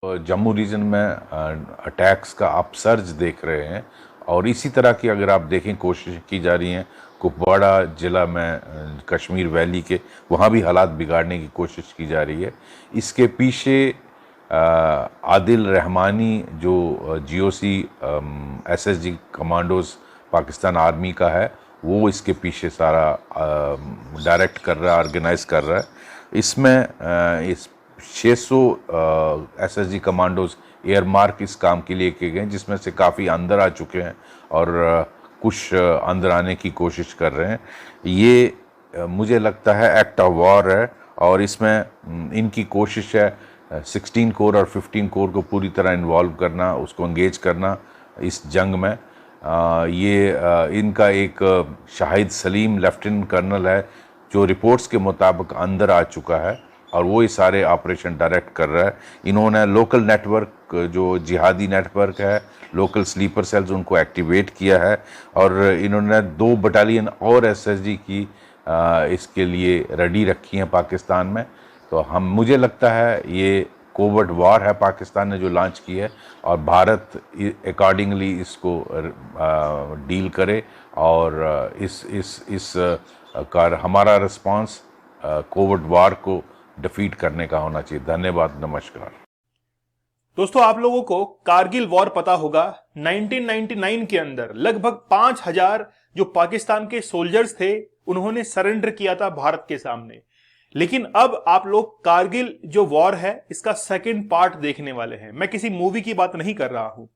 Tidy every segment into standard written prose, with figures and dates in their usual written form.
Jammu reason में attacks का upsurge देख रहे हैं और इसी तरह की अगर आप देखें कोशिश की जा रही हैं कुपवाड़ा ज़िला में कश्मीर वैली के वहाँ भी हालात बिगाड़ने की कोशिश की जा रही है। इसके पीछे आदिल रहमानी जो GOC SSG commandos Pakistan army का है वो इसके पीछे सारा डायरेक्ट कर रहा है, ऑर्गेनाइज कर रहा है। इसमें इस 600 एसएसजी कमांडोज एयर मार्क इस काम के लिए किए गए जिसमें से काफ़ी अंदर आ चुके हैं और कुछ अंदर आने की कोशिश कर रहे हैं। ये मुझे लगता है एक्ट ऑफ वॉर है और इसमें इनकी कोशिश है 16 कोर और 15 कोर को पूरी तरह इन्वॉल्व करना, उसको एंगेज करना इस जंग में। इनका एक शाहिद सलीम लेफ्टिनेंट कर्नल है जो रिपोर्ट्स के मुताबिक अंदर आ चुका है और वो ही सारे ऑपरेशन डायरेक्ट कर रहा है। इन्होंने लोकल नेटवर्क जो जिहादी नेटवर्क है, लोकल स्लीपर सेल्स उनको एक्टिवेट किया है और इन्होंने 2 बटालियन और एसएसजी की इसके लिए रेडी रखी हैं पाकिस्तान में। तो मुझे लगता है ये कोवर्ट वॉर है पाकिस्तान ने जो लॉन्च की है और भारत अकॉर्डिंगली इसको डील करे और इस हमारा रिस्पांस कोवर्ट वॉर को डिफीट करने का होना चाहिए। धन्यवाद, नमस्कार। दोस्तों, आप लोगों को कारगिल वॉर पता होगा। 1999 के अंदर लगभग 5000 जो पाकिस्तान के सोल्जर्स थे उन्होंने सरेंडर किया था भारत के सामने। लेकिन अब आप लोग कारगिल जो वॉर है इसका सेकंड पार्ट देखने वाले हैं। मैं किसी मूवी की बात नहीं कर रहा हूं,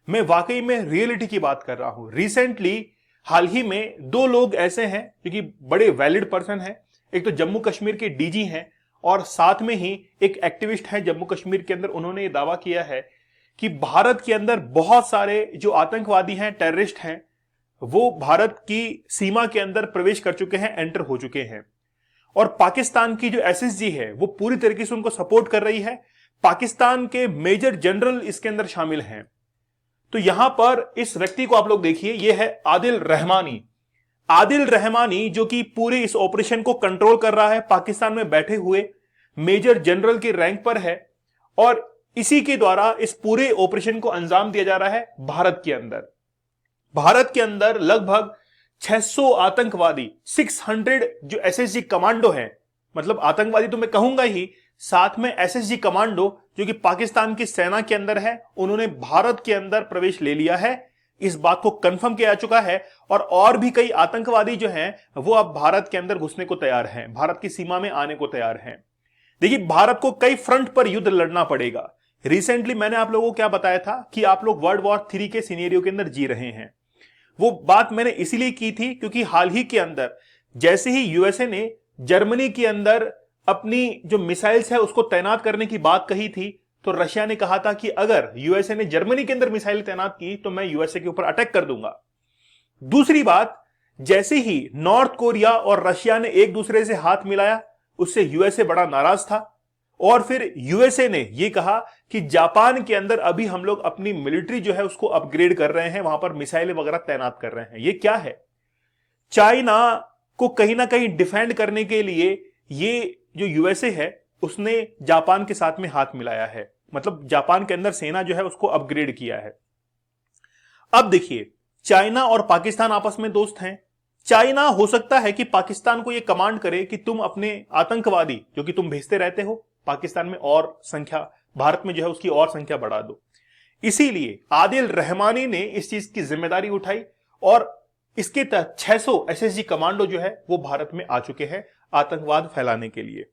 मैं वाकई में रियलिटी की बात कर रहा हूं। रिसेंटली हाल ही में 2 लोग ऐसे हैं जो कि बड़े वैलिड पर्सन हैं। एक तो जम्मू कश्मीर के डीजी हैं और साथ में ही एक एक्टिविस्ट है जम्मू कश्मीर के अंदर। उन्होंने ये दावा किया है कि भारत के अंदर बहुत सारे जो आतंकवादी हैं, टेररिस्ट हैं, वो भारत की सीमा के अंदर प्रवेश कर चुके हैं, एंटर हो चुके हैं। और पाकिस्तान की जो एसएसजी है वो पूरी तरीके से उनको सपोर्ट कर रही है। पाकिस्तान के मेजर जनरल इसके अंदर शामिल हैं। तो यहां पर इस व्यक्ति को आप लोग देखिए, ये है आदिल रहमानी। आदिल रहमानी जो कि पूरे इस ऑपरेशन को कंट्रोल कर रहा है, पाकिस्तान में बैठे हुए मेजर जनरल के रैंक पर है और इसी के द्वारा इस पूरे ऑपरेशन को अंजाम दिया जा रहा है भारत के अंदर। भारत के अंदर लगभग 600 आतंकवादी, 600 जो एसएसजी कमांडो हैं, मतलब आतंकवादी तो मैं कहूंगा ही, साथ में एसएसजी कमांडो जो कि पाकिस्तान की सेना के अंदर है, उन्होंने भारत के अंदर प्रवेश ले लिया है। इस बात को कंफर्म किया जा चुका है और भी कई आतंकवादी जो हैं वो अब भारत के अंदर घुसने को तैयार हैं, भारत की सीमा में आने को तैयार हैं। देखिए, भारत को कई फ्रंट पर युद्ध लड़ना पड़ेगा। रिसेंटली मैंने आप लोगों को क्या बताया था कि आप लोग वर्ल्ड वॉर 3 के सिनेरियो के अंदर जी रहे हैं। वो बात मैंने इसीलिए की थी क्योंकि हाल ही के अंदर जैसे ही यूएसए ने जर्मनी के अंदर अपनी जो मिसाइल्स है उसको तैनात करने की बात कही थी, तो रशिया ने कहा था कि अगर यूएसए ने जर्मनी के अंदर मिसाइल तैनात की तो मैं यूएसए के ऊपर अटैक कर दूंगा। दूसरी बात, जैसे ही नॉर्थ कोरिया और रशिया ने एक दूसरे से हाथ मिलाया, उससे यूएसए बड़ा नाराज था और फिर यूएसए ने यह कहा कि जापान के अंदर अभी हम लोग अपनी मिलिट्री जो है उसको अपग्रेड कर रहे हैं, वहां पर मिसाइलें वगैरह तैनात कर रहे हैं। ये क्या है? चाइना को कहीं ना कहीं डिफेंड करने के लिए ये जो यूएसए है उसने जापान के साथ में हाथ मिलाया है, मतलब जापान के अंदर सेना जो है उसको अपग्रेड किया है। अब देखिए, चाइना और पाकिस्तान आपस में दोस्त हैं। चाइना हो सकता है कि पाकिस्तान को यह कमांड करे कि तुम अपने आतंकवादी जो कि तुम भेजते रहते हो पाकिस्तान में और संख्या, भारत में जो है उसकी और संख्या बढ़ा दो। इसीलिए आदिल रहमानी ने इस चीज की जिम्मेदारी उठाई और इसके तहत 600 एसएसजी कमांडो जो है वो भारत में आ चुके हैं आतंकवाद फैलाने के लिए।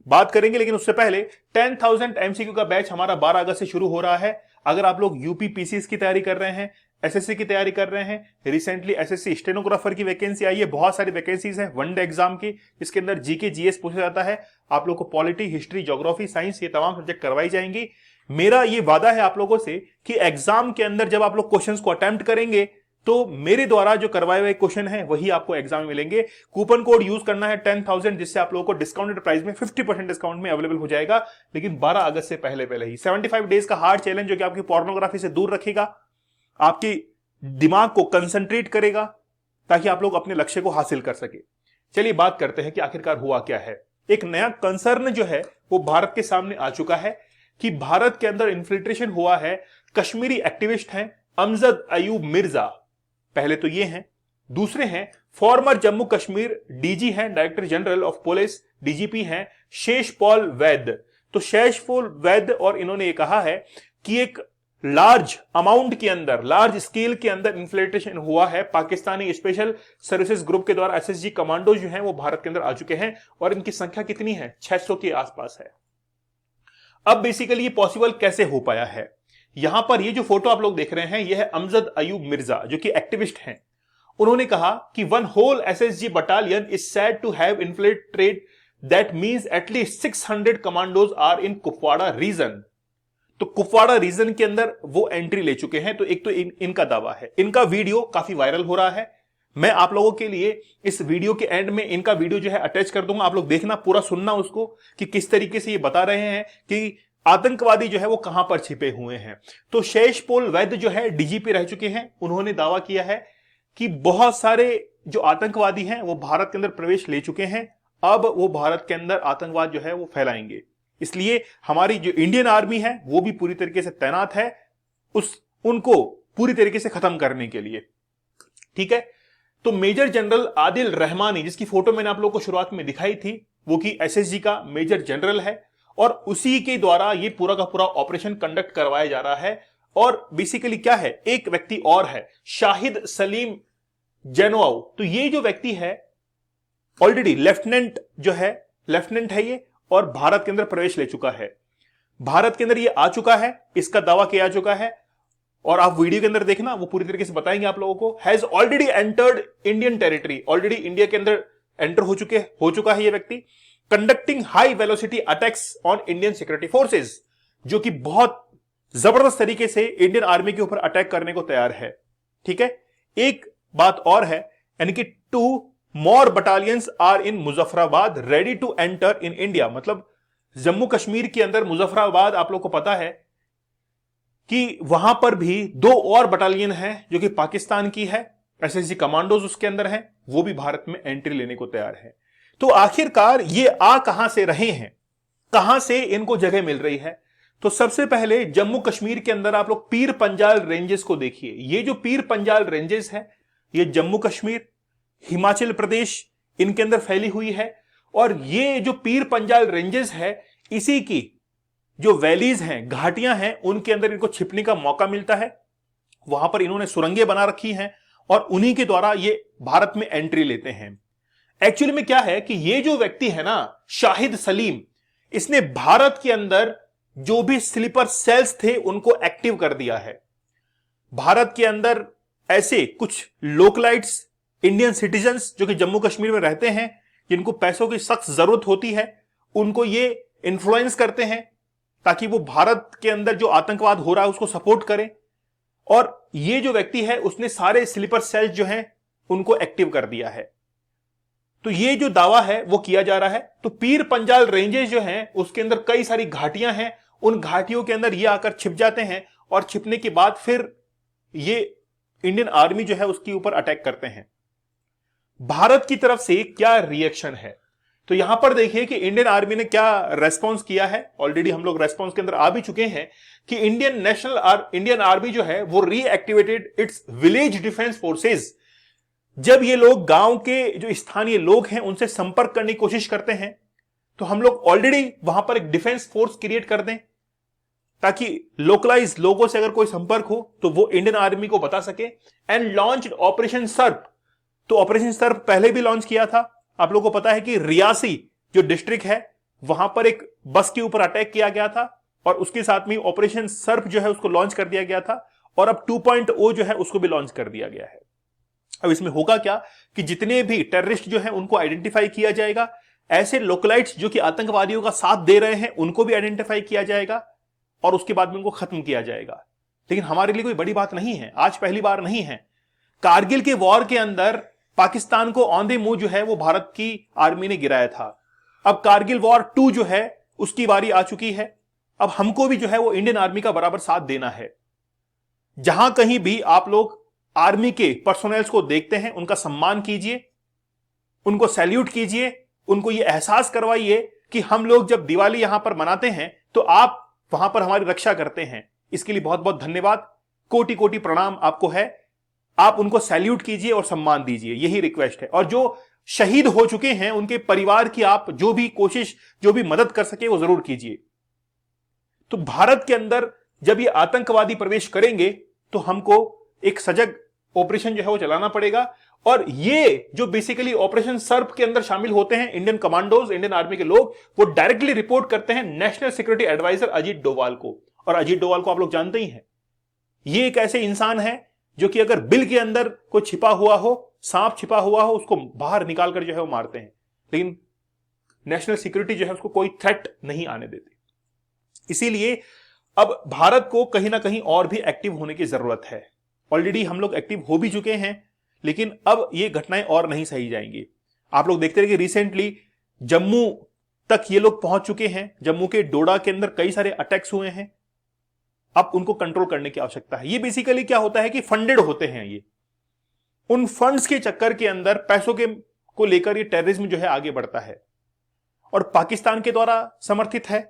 बात करेंगे, लेकिन उससे पहले 10,000 एमसीक्यू का बैच हमारा 12 अगस्त से शुरू हो रहा है। अगर आप लोग यूपी पीसीएस की तैयारी कर रहे हैं, एसएससी की तैयारी कर रहे हैं, रिसेंटली एसएससी स्टेनोग्राफर की वैकेंसी आई है, बहुत सारी वैकेंसीज है वनडे एग्जाम की, इसके अंदर जीके जीएस पूछा जाता है। आप लोग को पॉलिटी, हिस्ट्री, ज्योग्राफी, साइंस ये तमाम सब्जेक्ट करवाई जाएंगी। मेरा ये वादा है आप लोगों से कि एग्जाम के अंदर जब आप लोग क्वेश्चंस को अटेम्प्ट करेंगे तो मेरे द्वारा जो करवाए हुए क्वेश्चन है वही आपको एग्जाम में मिलेंगे। कूपन कोड यूज करना है 10,000, जिससे आप लोगों को डिस्काउंटेड प्राइस में 50% डिस्काउंट में अवेलेबल हो जाएगा, लेकिन 12 अगस्त से पहले पहले ही। 75 डेज का हार्ड चैलेंज जो कि आपकी पोर्नोग्राफी से दूर रखेगा, आपकी दिमाग को कंसंट्रेट करेगा ताकि आप लोग अपने लक्ष्य को हासिल कर सके। चलिए बात करते हैं कि आखिरकार हुआ क्या है। एक नया कंसर्न जो है वो भारत के सामने आ चुका है कि भारत के अंदर इन्फिल्ट्रेशन हुआ है। कश्मीरी एक्टिविस्ट हैं अमजद अयूब मिर्जा, पहले तो ये हैं। दूसरे हैं फॉर्मर जम्मू कश्मीर डीजी हैं, director general of police, DGP हैं शेषपाल वैद्य। तो शेषपाल वैद्य और इन्होंने ये कहा है कि एक लार्ज अमाउंट के अंदर, लार्ज स्केल के अंदर इन्फिल्ट्रेशन हुआ है। पाकिस्तानी स्पेशल सर्विसेज ग्रुप के द्वारा एसएसजी कमांडो जो हैं वो भारत के अंदर आ चुके हैं और इनकी संख्या कितनी है? 600 के आसपास है। अब बेसिकली ये पॉसिबल कैसे हो पाया है? यहां पर ये जो फोटो आप लोग देख रहे हैं, यह है अमजद अयूब मिर्जा जो कि एक्टिविस्ट हैं। उन्होंने कहा कि one whole SSG battalion is said to have infiltrated, that means at least 600 commandos are in Kupwara region. तो कुपवाड़ा रीजन के अंदर वो एंट्री ले चुके हैं। तो एक तो इनका दावा है। इनका वीडियो काफी वायरल हो रहा है। मैं आप लोगों के लिए इस वीडियो के एंड में इनका वीडियो जो है अटैच कर दूंगा, आप लोग देखना, पूरा सुनना उसको कि किस तरीके से ये बता रहे हैं कि आतंकवादी जो है वो कहां पर छिपे हुए हैं। तो शेषपाल वैद्य जो है डीजीपी रह चुके हैं। उन्होंने दावा किया है कि बहुत सारे जो आतंकवादी हैं वो भारत के अंदर प्रवेश ले चुके हैं। अब वो भारत के अंदर आतंकवाद जो है वो फैलाएंगे। इसलिए हमारी जो इंडियन आर्मी है वो भी पूरी तरीके से तैनात है उनको पूरी तरीके से खत्म करने के लिए। ठीक है। तो मेजर जनरल आदिल रहमानी, जिसकी फोटो मैंने आप लोगों को शुरुआत में दिखाई थी, वो कि एसएसजी का मेजर जनरल है और उसी के द्वारा ये पूरा का पूरा ऑपरेशन कंडक्ट करवाया जा रहा है। और बेसिकली क्या है, एक व्यक्ति और है शाहिद सलीम जेनवाऊ। तो ये जो व्यक्ति है ऑलरेडी लेफ्टिनेंट है ये, और भारत के अंदर प्रवेश ले चुका है। भारत के अंदर ये आ चुका है, इसका दावा किया जा चुका है और आप वीडियो के अंदर देखना, वो पूरी तरीके से बताएंगे आप लोगों को। Has already entered Indian territory, already India के अंदर एंटर हो चुका है ये व्यक्ति। Conducting high velocity attacks on Indian security forces, जो कि बहुत जबरदस्त तरीके से इंडियन आर्मी के ऊपर अटैक करने को तैयार है। ठीक है। एक बात और है, यानी कि 2 more battalions are in Muzaffarabad ready to enter in India. मतलब जम्मू कश्मीर के अंदर मुजफ्फराबाद, आप लोग को पता है कि वहां पर भी 2 और बटालियन है जो कि पाकिस्तान की है, एसएसजी कमांडोज उसके अंदर हैं, वो भी भारत में एंट्री लेने को तैयार है। तो आखिरकार ये आ कहां से रहे हैं, कहां से इनको जगह मिल रही है? तो सबसे पहले जम्मू कश्मीर के अंदर आप लोग पीर पंजाल रेंजेस को देखिए। ये जो पीर पंजाल रेंजेस है ये जम्मू कश्मीर, हिमाचल प्रदेश इनके अंदर फैली हुई है। और ये जो पीर पंजाल रेंजेस है, इसी की जो वैलीज हैं, घाटियां हैं, उनके अंदर इनको छिपने का मौका मिलता है। वहां पर इन्होंने सुरंगें बना रखी हैं और उन्हीं के द्वारा ये भारत में एंट्री लेते हैं। एक्चुअली में क्या है कि ये जो व्यक्ति है ना, शाहिद सलीम, इसने भारत के अंदर जो भी स्लीपर सेल्स थे उनको एक्टिव कर दिया है। भारत के अंदर ऐसे कुछ लोकलाइट्स इंडियन सिटीजन्स जो कि जम्मू कश्मीर में रहते हैं, जिनको पैसों की सख्त जरूरत होती है, उनको ये इन्फ्लुएंस करते हैं ताकि वो भारत के अंदर जो आतंकवाद हो रहा है उसको सपोर्ट करें। और ये जो व्यक्ति है उसने सारे स्लीपर सेल्स जो हैं उनको एक्टिव कर दिया है। तो ये जो दावा है वो किया जा रहा है। तो पीर पंजाल रेंजेस जो हैं उसके अंदर कई सारी घाटियां हैं, उन घाटियों के अंदर ये आकर छिप जाते हैं और छिपने के बाद फिर ये इंडियन आर्मी जो है उसके ऊपर अटैक करते हैं। भारत की तरफ से क्या रिएक्शन है, तो यहां पर देखिए कि इंडियन आर्मी ने क्या रेस्पॉन्स किया है। ऑलरेडी हम लोग रेस्पॉन्स के अंदर आ भी चुके हैं कि इंडियन आर्मी जो है वो reactivated it's village defence forces. जब ये लोग गांव के जो स्थानीय लोग हैं उनसे संपर्क करने की कोशिश करते हैं, तो हम लोग ऑलरेडी वहां पर एक डिफेंस फोर्स क्रिएट कर दें ताकि लोकलाइज लोगों से अगर कोई संपर्क हो तो वो इंडियन आर्मी को बता सके। एंड लॉन्च ऑपरेशन सर्प। तो ऑपरेशन सर्प पहले भी लॉन्च किया था। आप लोगों को पता है कि रियासी जो डिस्ट्रिक्ट है वहां पर एक बस के ऊपर अटैक किया गया था और उसके साथ में ऑपरेशन सर्प जो है उसको लॉन्च कर दिया गया था और अब 2.0 जो है उसको भी लॉन्च कर दिया गया है। अब इसमें होगा क्या कि जितने भी टेररिस्ट जो है उनको आइडेंटिफाई किया जाएगा, ऐसे लोकलाइट्स जो कि आतंकवादियों का साथ दे रहे हैं उनको भी आइडेंटिफाई किया जाएगा और उसके बाद में उनको खत्म किया जाएगा। लेकिन हमारे लिए कोई बड़ी बात नहीं है, आज पहली बार नहीं है। कारगिल के वॉर के अंदर पाकिस्तान को ऑन द मूव जो है वो भारत की आर्मी ने गिराया था। अब कारगिल वॉर 2 जो है उसकी बारी आ चुकी है। अब हमको भी जो है वो इंडियन आर्मी का बराबर साथ देना है। जहां कहीं भी आप लोग आर्मी के पर्सोनेल्स को देखते हैं उनका सम्मान कीजिए, उनको सैल्यूट कीजिए, उनको ये एहसास करवाइए कि हम लोग जब दिवाली यहां पर मनाते हैं तो आप वहां पर हमारी रक्षा करते हैं। इसके लिए बहुत बहुत धन्यवाद, कोटि कोटि प्रणाम आपको है। आप उनको सैल्यूट कीजिए और सम्मान दीजिए, यही रिक्वेस्ट है। और जो शहीद हो चुके हैं उनके परिवार की आप जो भी कोशिश, जो भी मदद कर सके वो जरूर कीजिए। तो भारत के अंदर जब ये आतंकवादी प्रवेश करेंगे तो हमको एक सजग ऑपरेशन जो है वो चलाना पड़ेगा। और ये जो बेसिकली ऑपरेशन सर्प के अंदर शामिल होते हैं इंडियन कमांडोज, इंडियन आर्मी के लोग, वो डायरेक्टली रिपोर्ट करते हैं national security adviser Ajit Doval को। और अजीत डोवाल को आप लोग जानते ही हैं, ये एक ऐसे इंसान है जो कि अगर बिल के अंदर कोई छिपा हुआ हो, सांप छिपा हुआ हो, उसको बाहर निकालकर जो है वो मारते हैं। लेकिन नेशनल सिक्योरिटी जो है उसको कोई थ्रेट नहीं आने देती। इसीलिए अब भारत को कहीं ना कहीं और भी एक्टिव होने की जरूरत है। ऑलरेडी हम लोग एक्टिव हो भी चुके हैं, लेकिन अब ये घटनाएं और नहीं सही जाएंगी। आप लोग देखते रहे कि रिसेंटली जम्मू तक ये लोग पहुंच चुके हैं। जम्मू के डोडा के अंदर कई सारे अटैक्स हुए हैं। अब उनको कंट्रोल करने की आवश्यकता है। ये बेसिकली क्या होता है कि फंडेड होते हैं ये। उन फंड्स के चक्कर के अंदर पैसों के को लेकर ये टेररिज्म जो है आगे बढ़ता है और पाकिस्तान के द्वारा समर्थित है।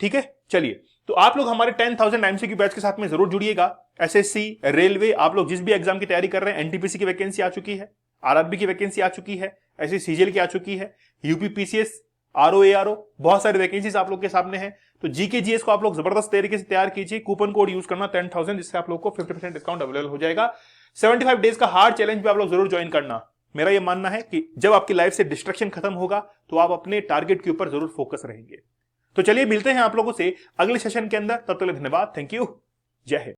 ठीक है, चलिए, तो आप लोग हमारे 10,000 एमसीक्यू बैच के साथ में जरूर जुड़िएगा। एसएससी, रेलवे, आप लोग जिस भी एग्जाम की तैयारी कर रहे हैं, एनटीपीसी की वैकेंसी आ चुकी है, आरआरबी की वैकेंसी आ चुकी है, ऐसे सीजीएल की आ चुकी है, यूपीपीसीएस, आरओएआरओ, बहुत सारी वैकेंसीज आप लोग के सामने हैं। तो जीके जीएस को आप लोग जबरदस्त तरीके से तैयार कीजिए। कूपन कोड यूज करना 10,000, जिससे आप लोग को 50% डिस्काउंट अवेलेबल हो जाएगा। 75 डेज का हार्ड चैलेंज भी आप लोग जरूर ज्वाइन करना। मेरा यह मानना है कि जब आपकी लाइफ से डिस्ट्रैक्शन खत्म होगा तो आप अपने टारगेट के ऊपर जरूर फोकस रहेंगे। तो चलिए मिलते हैं आप लोगों से अगले सेशन के अंदर। तब तक धन्यवाद, थैंक यू, जय हिंद।